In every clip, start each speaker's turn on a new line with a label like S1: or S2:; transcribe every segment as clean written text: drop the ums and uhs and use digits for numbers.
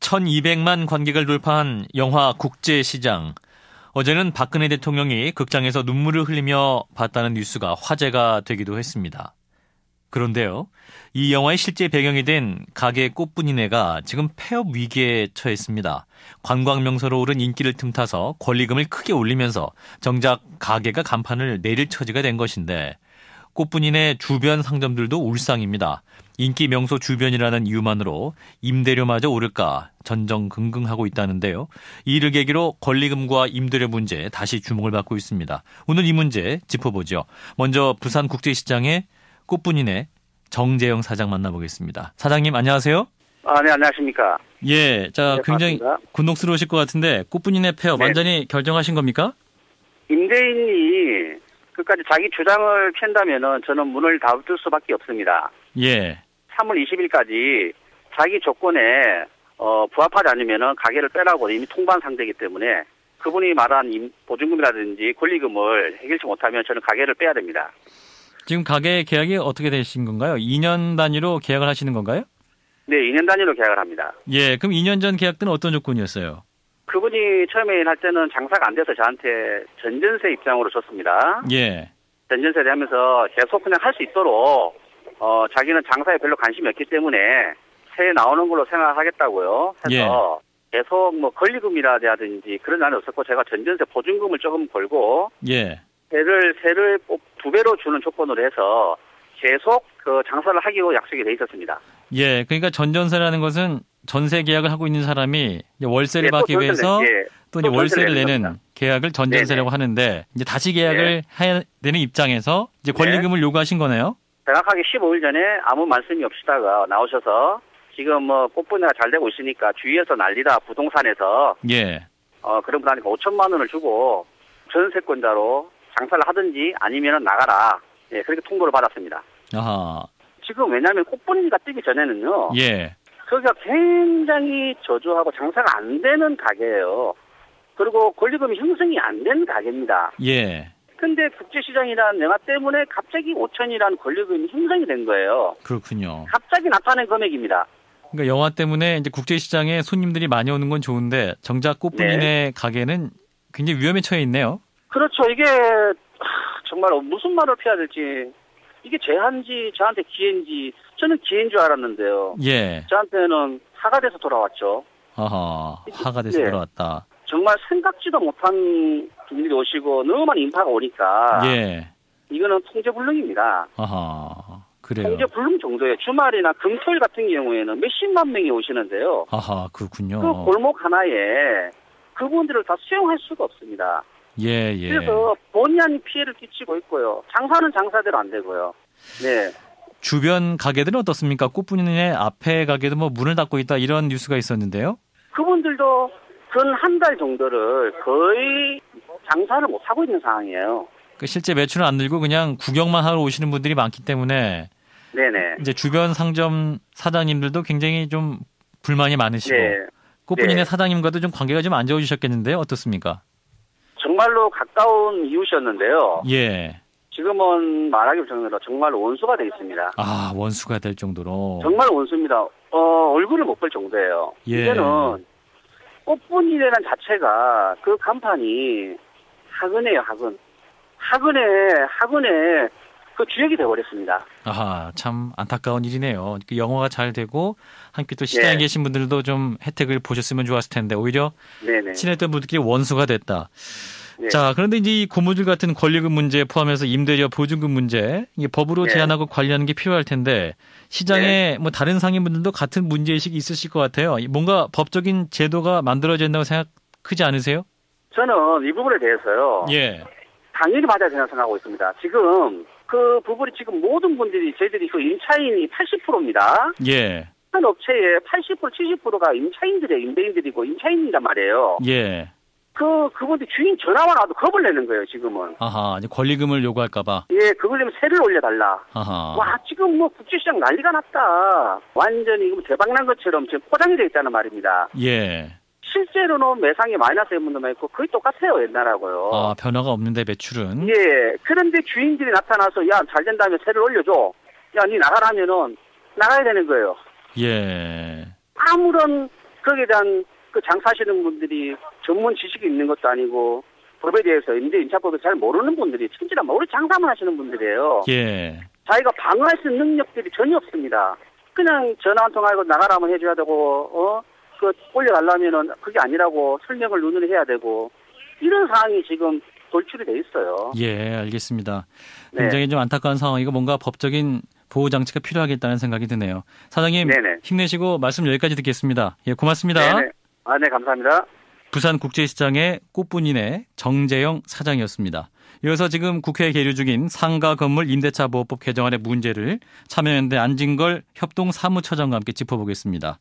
S1: 1200만 관객을 돌파한 영화 국제시장. 어제는 박근혜 대통령이 극장에서 눈물을 흘리며 봤다는 뉴스가 화제가 되기도 했습니다. 그런데요, 이 영화의 실제 배경이 된 가게 꽃분이네가 지금 폐업 위기에 처했습니다. 관광명소로 오른 인기를 틈타서 권리금을 크게 올리면서 정작 가게가 간판을 내릴 처지가 된 것인데, 꽃분이네 주변 상점들도 울상입니다. 인기 명소 주변이라는 이유만으로 임대료마저 오를까 전전긍긍하고 있다는데요. 이를 계기로 권리금과 임대료 문제 다시 주목을 받고 있습니다. 오늘 이 문제 짚어보죠. 먼저 부산국제시장의 꽃분이네 정재영 사장 만나보겠습니다. 사장님 안녕하세요.
S2: 네, 안녕하십니까.
S1: 예, 자,
S2: 네,
S1: 굉장히
S2: 반갑습니다.
S1: 곤혹스러우실 것 같은데 꽃분이네 폐업 완전히 결정하신 겁니까?
S2: 임대인이 끝까지 자기 주장을 편다면은 저는 문을 닫을 수밖에 없습니다.
S1: 예.
S2: 3월 20일까지 자기 조건에 부합하지 않으면은 가게를 빼라고 이미 통보한 상태이기 때문에 그분이 말한 보증금이라든지 권리금을 해결치 못하면 저는 가게를 빼야 됩니다.
S1: 지금 가게 계약이 어떻게 되신 건가요? 2년 단위로 계약을 하시는 건가요?
S2: 네, 2년 단위로 계약을 합니다.
S1: 예, 그럼 2년 전 계약 때는 어떤 조건이었어요?
S2: 그분이 처음에 할 때는 장사가 안 돼서 저한테 전전세 입장으로 줬습니다.
S1: 예.
S2: 전전세를 하면서 계속 그냥 할 수 있도록 자기는 장사에 별로 관심이 없기 때문에 새해 나오는 걸로 생각하겠다고요. 해서 계속 뭐 권리금이라든지 그런 날은 없었고 제가 전전세 보증금을 조금 걸고
S1: 예.
S2: 세를 꼭 2배로 주는 조건으로 해서 계속 그 장사를 하기로 약속이 돼 있었습니다.
S1: 예, 그러니까 전전세라는 것은 전세 계약을 하고 있는 사람이 이제 월세를 받기 위해서 또 이제 월세를 내는 겁니다. 계약을 전전세라고 하는데 이제 다시 계약을 해야 되는 입장에서 이제 권리금을 요구하신 거네요.
S2: 정확하게 15일 전에 아무 말씀이 없이다가 나오셔서 지금 뭐 꽃분이가 잘 되고 있으니까 주위에서 난리다 부동산에서 그런 분한테 5천만 원을 주고 전세권자로 장사를 하든지 아니면 나가라. 예, 그렇게 통보를 받았습니다.
S1: 아하.
S2: 지금 왜냐하면 꽃분이가 뜨기 전에는요. 거기가 굉장히 저조하고 장사가 안 되는 가게예요. 그리고 권리금이 형성이 안 된 가게입니다.
S1: 예.
S2: 근데 국제시장이라는 영화 때문에 갑자기 5천이라는 권리금이 형성이 된 거예요.
S1: 그렇군요.
S2: 갑자기 나타낸 금액입니다.
S1: 그러니까 영화 때문에 이제 국제시장에 손님들이 많이 오는 건 좋은데 정작 꽃분이네 가게는 굉장히 위험에 처해 있네요. 그렇죠.
S2: 이게 정말 무슨 말을 피해야 될지. 이게 제한지 저한테 기회인지 저는 기회인 줄 알았는데요.
S1: 예.
S2: 저한테는 화가 돼서 돌아왔죠.
S1: 아하, 화가 돼서 돌아왔다.
S2: 정말 생각지도 못한 분들이 오시고 너무 많은 인파가 오니까 이거는 통제불능입니다.
S1: 아하, 그래요.
S2: 통제불능 정도예요. 주말이나 금토일 같은 경우에는 몇십만 명이 오시는데요.
S1: 아하, 그렇군요.
S2: 그 골목 하나에 그분들을 다 수용할 수가 없습니다.
S1: 예.
S2: 그래서 본의 아닌 피해를 끼치고 있고요. 장사는 장사대로 안 되고요. 네.
S1: 주변 가게들은 어떻습니까? 꽃분이네 앞에 가게도 뭐 문을 닫고 있다 이런 뉴스가 있었는데요.
S2: 그분들도 근 한 달 정도를 거의 장사를 못 하고 있는 상황이에요.
S1: 실제 매출은 안 늘고 그냥 구경만 하러 오시는 분들이 많기 때문에 이제 주변 상점 사장님들도 굉장히 좀 불만이 많으시고 꽃분이네 사장님과도 좀 관계가 좀 안 좋으셨겠는데요. 어떻습니까?
S2: 정말로 가까운 이웃이었는데요.
S1: 예.
S2: 지금은 말하기 정도로 정말 원수가 되어 있습니다.
S1: 아, 원수가 될 정도로.
S2: 정말 원수입니다. 얼굴을 못 볼 정도예요. 이제는 꽃분이라는 자체가 그 간판이 학은이에요, 학은. 학은의 그 주역이 되어버렸습니다.
S1: 아하, 참 안타까운 일이네요. 영화가 잘 되고 함께 또 시장에 계신 분들도 좀 혜택을 보셨으면 좋았을 텐데 오히려 친했던 분들끼리 원수가 됐다. 자, 그런데 이제 이 고무줄 같은 권리금 문제 포함해서 임대료 보증금 문제 이게 법으로 제한하고 관리하는 게 필요할 텐데 시장에 뭐 다른 상인분들도 같은 문제의식이 있으실 것 같아요. 뭔가 법적인 제도가 만들어야 된다고 크지 않으세요?
S2: 저는 이 부분에 대해서요. 당연히 맞아야 된다고 생각하고 있습니다. 지금 그 부분이 지금 모든 분들이 저희들이 그 임차인이 80%입니다. 한 업체의 80%, 70%가 임차인들이에요. 임대인들이고 임차인이란 말이에요. 그분들 주인 전화만 와도 겁을 내는 거예요, 지금은.
S1: 아하, 이제 권리금을 요구할까봐.
S2: 그걸 내면 세를 올려달라.
S1: 아하.
S2: 와, 지금 뭐 국제시장 난리가 났다. 완전히 대박난 것처럼 지금 포장이 되어 있다는 말입니다. 실제로는 매상이 마이너스 문도만 있고 거의 똑같아요, 옛날하고요.
S1: 아, 변화가 없는데 매출은?
S2: 그런데 주인들이 나타나서 야, 잘 된다면 세를 올려줘. 야, 니 나가라면은 나가야 되는 거예요.
S1: 예.
S2: 아무런 거기에 대한 그 장사하시는 분들이 전문 지식이 있는 것도 아니고 법에 대해서 임차법을 잘 모르는 분들이 천지라 모르 장사만 하시는 분들이에요.
S1: 예.
S2: 자기가 방어할 수 있는 능력들이 전혀 없습니다. 그냥 전화 한 통하고 나가라면 해줘야 되고 그 올려달라면은 그게 아니라고 설명을 눈으로 해야 되고 이런 상황이 지금 돌출이 돼 있어요.
S1: 예, 알겠습니다. 굉장히 좀 안타까운 상황이고 뭔가 법적인 보호 장치가 필요하겠다는 생각이 드네요. 사장님 네네. 힘내시고 말씀 여기까지 듣겠습니다. 예, 고맙습니다.
S2: 네네. 네, 감사합니다.
S1: 부산국제시장의 꽃분이네 정재영 사장이었습니다. 이어서 지금 국회에 계류 중인 상가 건물 임대차 보호법 개정안의 문제를 참여연대 안진걸 협동사무처장과 함께 짚어보겠습니다.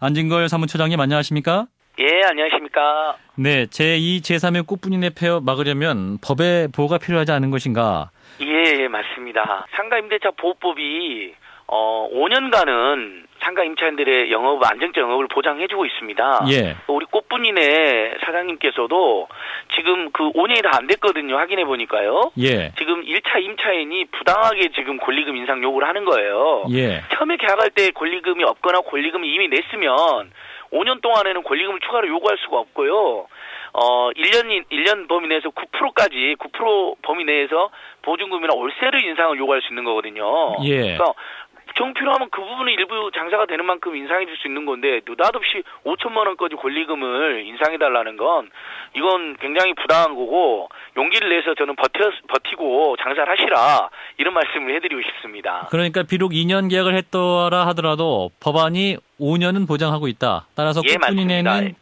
S1: 안진걸 사무처장님 안녕하십니까?
S3: 예, 안녕하십니까?
S1: 네, 제2, 제3의 꽃분이네 폐업 막으려면 법의 보호가 필요하지 않은 것인가?
S3: 예, 맞습니다. 상가 임대차 보호법이 5년간은 상가 임차인들의 안정적 영업을 보장해주고 있습니다.
S1: 예.
S3: 우리 꽃분이네 사장님께서도 지금 그 5년이 다 안 됐거든요. 확인해 보니까요.
S1: 예.
S3: 지금 1차 임차인이 부당하게 지금 권리금 인상 요구를 하는 거예요.
S1: 예.
S3: 처음에 계약할 때 권리금이 없거나 권리금을 이미 냈으면 5년 동안에는 권리금을 추가로 요구할 수가 없고요. 1년 범위 내에서 9%까지 9% 범위 내에서 보증금이나 월세를 인상을 요구할 수 있는 거거든요.
S1: 예.
S3: 그러니까 필요하면 그 부분은 일부 장사가 되는 만큼 인상해 줄 수 있는 건데 느닷없이 5천만 원까지 권리금을 인상해 달라는 건 이건 굉장히 부당한 거고 용기를 내서 저는 버티고 장사를 하시라 이런 말씀을 해드리고 싶습니다.
S1: 그러니까 비록 2년 계약을 했더라 하더라도 법안이 5년은 보장하고 있다. 따라서 꽃분이네는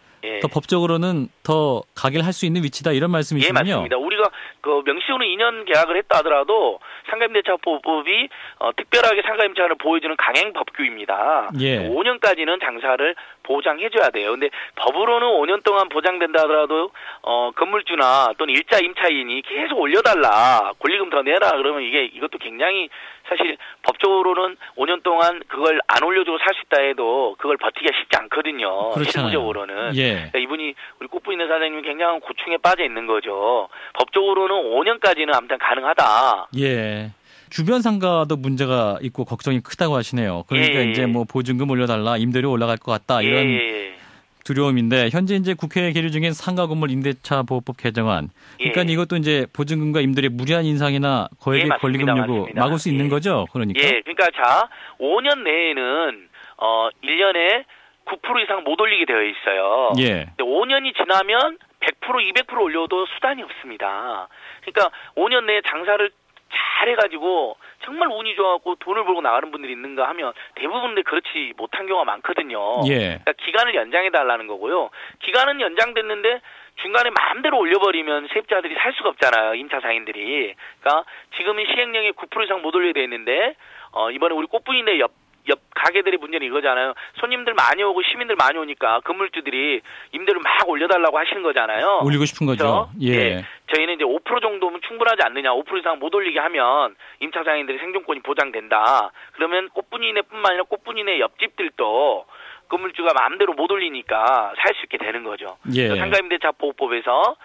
S1: 더 법적으로는 더 가게를 할 수 있는 위치다 이런 말씀이시군요.
S3: 예, 맞습니다. 우리가 그 명시적으로 2년 계약을 했다 하더라도 상가임대차법이 특별하게 상가임차를 보호해주는 강행 법규입니다.
S1: 예.
S3: 5년까지는 장사를 보장해줘야 돼요. 근데 법으로는 5년 동안 보장된다 하더라도 건물주나 또는 일자 임차인이 계속 올려달라, 권리금 더 내라 그러면 이것도 굉장히 사실 법적으로는 5년 동안 그걸 안 올려주고 살 수 있다 해도 그걸 버티기가 쉽지 않거든요.
S1: 그렇잖아요.
S3: 실무적으로는.
S1: 예.
S3: 그러니까 이분이 우리 꽃분이네 사장님이 굉장한 고충에 빠져 있는 거죠. 법적으로는 5년까지는 아무튼 가능하다.
S1: 예. 주변 상가도 문제가 있고 걱정이 크다고 하시네요. 그러니까 이제 뭐 보증금 올려달라, 임대료 올라갈 것 같다 이런 두려움인데 현재 이제 국회에 계류 중인 상가 건물 임대차 보호법 개정안. 그러니까 이것도 이제 보증금과 임대료의 무리한 인상이나 거액의 권리금 요구 막을 수 있는 거죠. 그러니까.
S3: 예. 그러니까 자 5년 내에는 1년에 9% 이상 못 올리게 되어 있어요.
S1: 예.
S3: 5년이 지나면 100%, 200% 올려도 수단이 없습니다. 그러니까 5년 내에 장사를 잘해가지고 정말 운이 좋아갖고 돈을 벌고 나가는 분들이 있는가 하면 대부분 그렇지 못한 경우가 많거든요.
S1: 예.
S3: 그러니까 기간을 연장해달라는 거고요. 기간은 연장됐는데 중간에 마음대로 올려버리면 세입자들이 살 수가 없잖아요. 임차상인들이. 그러니까 지금은 시행령에 9% 이상 못 올려야 되는데 이번에 우리 꽃분이네 옆 가게들의 문제는 이거잖아요. 손님들 많이 오고 시민들 많이 오니까 건물주들이 임대를 막 올려달라고 하시는 거잖아요.
S1: 올리고 싶은 거죠.
S3: 그렇죠? 예. 저희는 이제 5% 정도면 충분하지 않느냐. 5% 이상 못 올리게 하면 임차장인들의 생존권이 보장된다. 그러면 꽃분이네뿐만 아니라 꽃분이네 옆집들도 건물주가 마음대로 못 올리니까 살 수 있게 되는 거죠.
S1: 예.
S3: 상가임대차 보호법에서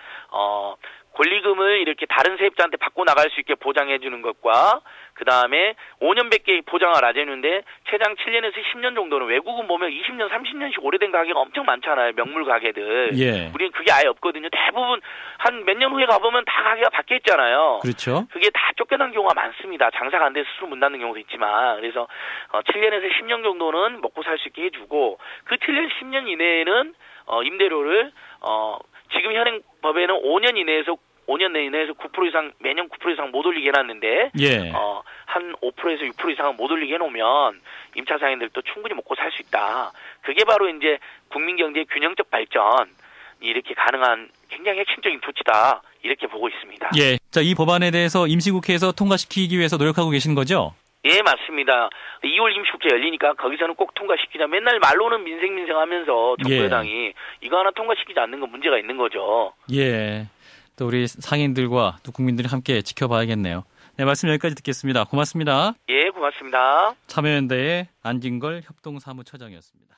S3: 권리금을 이렇게 다른 세입자한테 받고 나갈 수 있게 보장해 주는 것과 그 다음에 5년밖에 보장을 안 해주는데 최장 7년에서 10년 정도는 외국은 보면 20년, 30년씩 오래된 가게가 엄청 많잖아요. 명물 가게들.
S1: 예.
S3: 우리는 그게 아예 없거든요. 대부분 한 몇 년 후에 가보면 다 가게가 바뀌어 있잖아요.
S1: 그렇죠.
S3: 그게 다 쫓겨난 경우가 많습니다. 장사가 안 돼서 스스로 문 닫는 경우도 있지만. 그래서 7년에서 10년 정도는 먹고 살 수 있게 해주고 그 7년, 10년 이내에는 임대료를 지금 현행 법에는 5년 이내에서 9% 이상 매년 9% 이상 못 올리게 해놨는데
S1: 예.
S3: 한 5%에서 6% 이상은 못 올리게 해놓으면 임차상인들도 충분히 먹고 살 수 있다. 그게 바로 이제 국민 경제의 균형적 발전 이렇게 가능한 굉장히 핵심적인 조치다 이렇게 보고 있습니다.
S1: 예. 자, 이 법안에 대해서 임시국회에서 통과시키기 위해서 노력하고 계신 거죠?
S3: 예, 맞습니다. 2월 임시국회 열리니까 거기서는 꼭 통과시키자. 맨날 말로는 민생하면서 정부 여당이 이거 하나 통과시키지 않는 건 문제가 있는 거죠.
S1: 예. 또 우리 상인들과 또 국민들이 함께 지켜봐야겠네요. 네, 말씀 여기까지 듣겠습니다. 고맙습니다.
S3: 예, 고맙습니다.
S1: 참여연대의 안진걸 협동사무처장이었습니다.